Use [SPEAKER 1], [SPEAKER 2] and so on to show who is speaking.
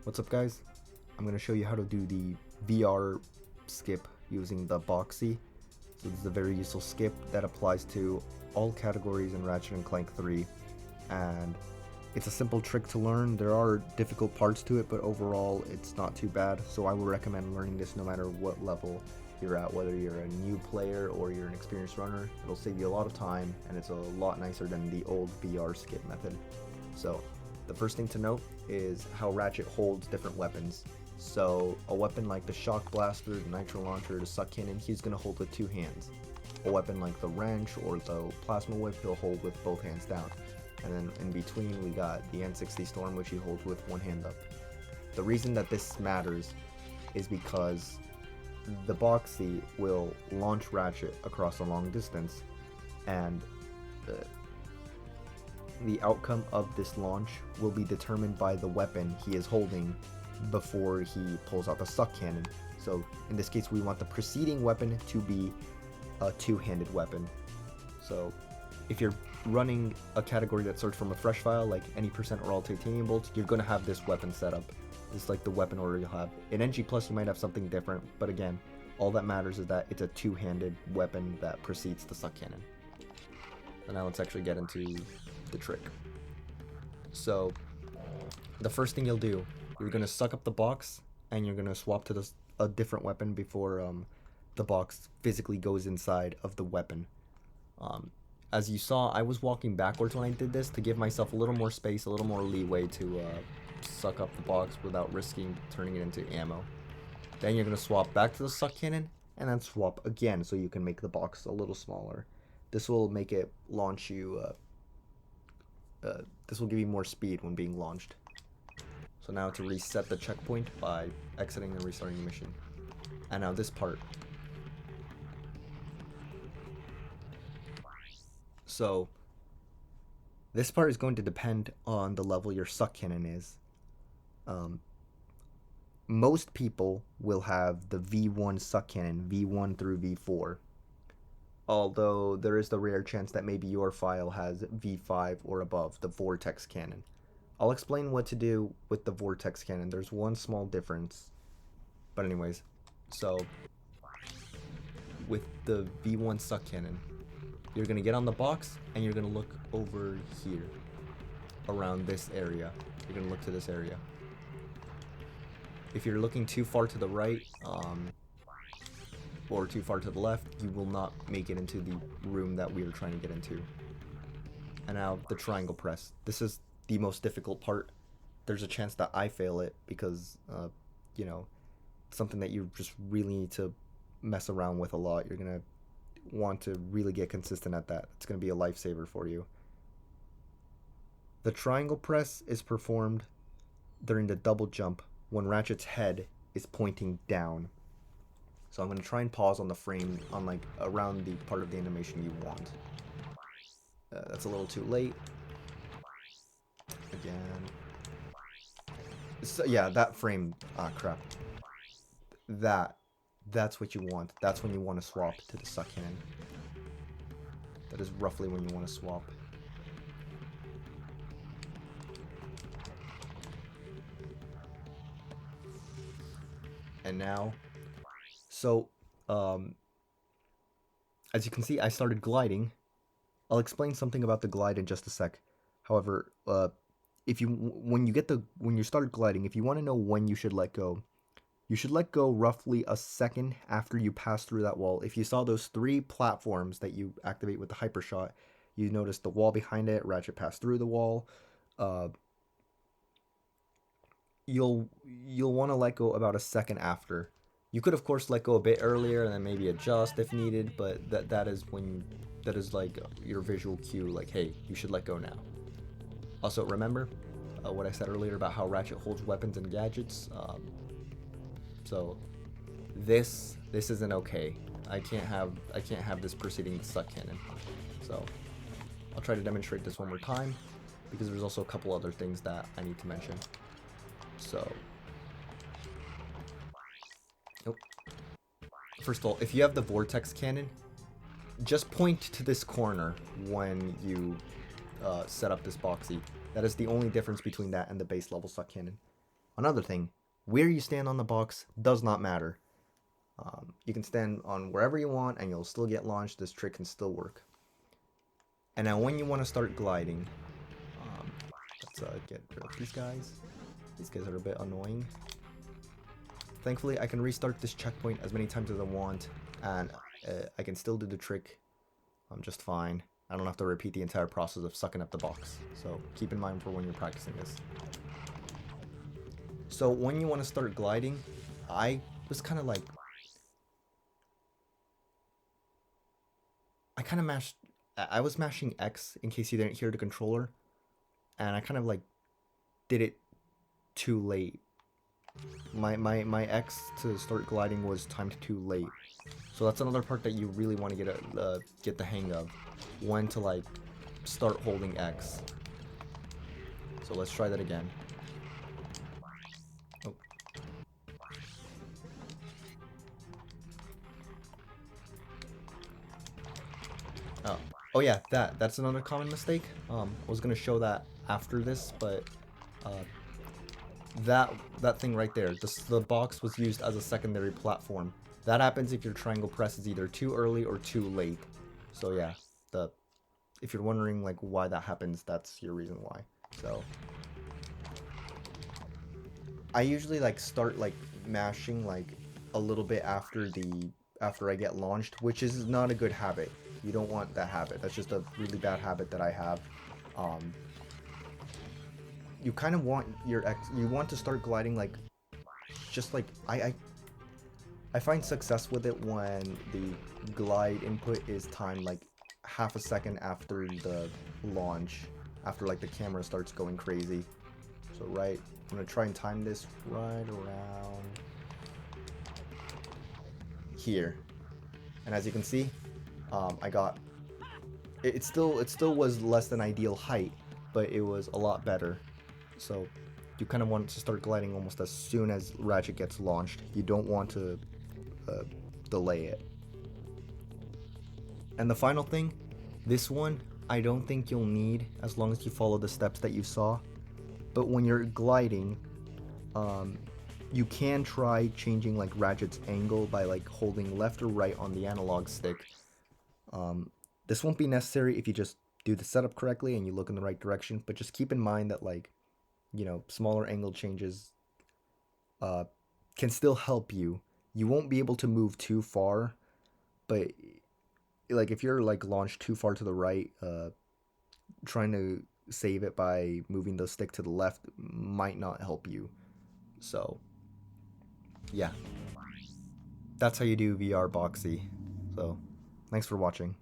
[SPEAKER 1] What's up, guys? I'm going to show you how to do the VR skip using the Boxxy. So this is a very useful skip that applies to all categories in Ratchet & Clank 3, and it's a simple trick to learn. There are difficult parts to it, but overall it's not too bad, so I would recommend learning this no matter what level you're at, whether you're a new player or you're an experienced runner. It'll save you a lot of time, and it's a lot nicer than the old VR skip method. So the first thing to note is how Ratchet holds different weapons. So a weapon like the shock blaster, the nitro launcher, the suck cannon, he's going to hold with two hands. A weapon like the wrench or the plasma whip, he'll hold with both hands down. And then in between we got the N60 Storm, which he holds with one hand up. The reason that this matters is because the Boxxy will launch Ratchet across a long distance, and the outcome of this launch will be determined by the weapon he is holding before he pulls out the suck cannon. So in this case we want the preceding weapon to be a two-handed weapon. So if you're running a category that starts from a fresh file like any percent or all titanium bolts, you're going to have this weapon set up. It's like the weapon order you'll have. In NG Plus you might have something different, but again, all that matters is that it's a two-handed weapon that precedes the suck cannon. So now let's actually get into the trick. So the first thing you'll do, you're going to suck up the box and you're going to swap to a different weapon before the box physically goes inside of the weapon. As you saw, I was walking backwards when I did this to give myself a little more space, a little more leeway to suck up the box without risking turning it into ammo. Then you're going to swap back to the suck cannon and then swap again so you can make the box a little smaller. This will make it launch you, this will give you more speed when being launched. So now to reset the checkpoint by exiting and restarting the mission. And now this part. So this part is going to depend on the level your suck cannon is. Most people will have the V1 suck cannon, V1 through V4. Although there is the rare chance that maybe your file has V5 or above, the vortex cannon. I'll explain what to do with the vortex cannon. There's one small difference. But anyways, so with the V1 suck cannon, you're going to get on the box and you're going to look over here around this area. You're going to look to this area. If you're looking too far to the right or too far to the left, you will not make it into the room that we are trying to get into. And now the triangle press. This is the most difficult part. There's a chance that I fail it because, you know, it's something that you just really need to mess around with a lot. You're going to want to really get consistent at that. It's going to be a lifesaver for you. The triangle press is performed during the double jump when Ratchet's head is pointing down. So I'm going to try and pause on the frame on like around the part of the animation you want. That's a little too late. Again. So, yeah, that frame. Ah, crap. That's what you want. That's when you want to swap to the suck cannon. That is roughly when you want to swap. And now, so as you can see, I started gliding. I'll explain something about the glide in just a sec. However, when you start gliding, if you want to know when you should let go, you should let go roughly a second after you pass through that wall. If you saw those three platforms that you activate with the hyper shot, you notice the wall behind it, Ratchet passed through the wall. You'll want to let go about a second after. You could of course let go a bit earlier and then maybe adjust if needed, but that is like your visual cue, like, hey, you should let go now. Also remember what I said earlier about how Ratchet holds weapons and gadgets. So this isn't okay. I can't have this preceding the suck cannon. So I'll try to demonstrate this one more time because there's also a couple other things that I need to mention. So, first of all, if you have the vortex cannon, just point to this corner when you set up this Boxxy. That is the only difference between that and the base level suck cannon. Another thing, where you stand on the box does not matter. You can stand on wherever you want and you'll still get launched. This trick can still work. And now when you want to start gliding, let's get rid of these guys. These guys are a bit annoying. Thankfully, I can restart this checkpoint as many times as I want, and I can still do the trick just fine. I don't have to repeat the entire process of sucking up the box. So keep in mind for when you're practicing this. So when you want to start gliding, I was kind of like... I was mashing X in case you didn't hear the controller, and I kind of like did it too late. My X to start gliding was timed too late. So that's another part that you really want to get the hang of, when to like start holding X. So let's try that again. Oh. Oh yeah, that's another common mistake. I was gonna show that after this, but that thing right there, the box was used as a secondary platform. That happens if your triangle press is either too early or too late. So yeah, if you're wondering like why that happens, that's your reason why. So I usually like start like mashing like a little bit after I get launched, which is not a good habit. You don't want that habit. That's just a really bad habit that I have. You kind of want you want to start gliding like just like I find success with it when the glide input is timed like half a second after the launch, after like the camera starts going crazy. So right, I'm gonna try and time this right around here, and as you can see, I got it still was less than ideal height, but it was a lot better. So you kind of want to start gliding almost as soon as Ratchet gets launched. You don't want to delay it. And the final thing, this one I don't think you'll need as long as you follow the steps that you saw. But when you're gliding, you can try changing like Ratchet's angle by like holding left or right on the analog stick. This won't be necessary if you just do the setup correctly and you look in the right direction, but just keep in mind that like, you know, smaller angle changes can still help you. You won't be able to move too far, but like if you're like launched too far to the right, trying to save it by moving the stick to the left might not help you. So yeah, that's how you do VR Boxxy. So thanks for watching.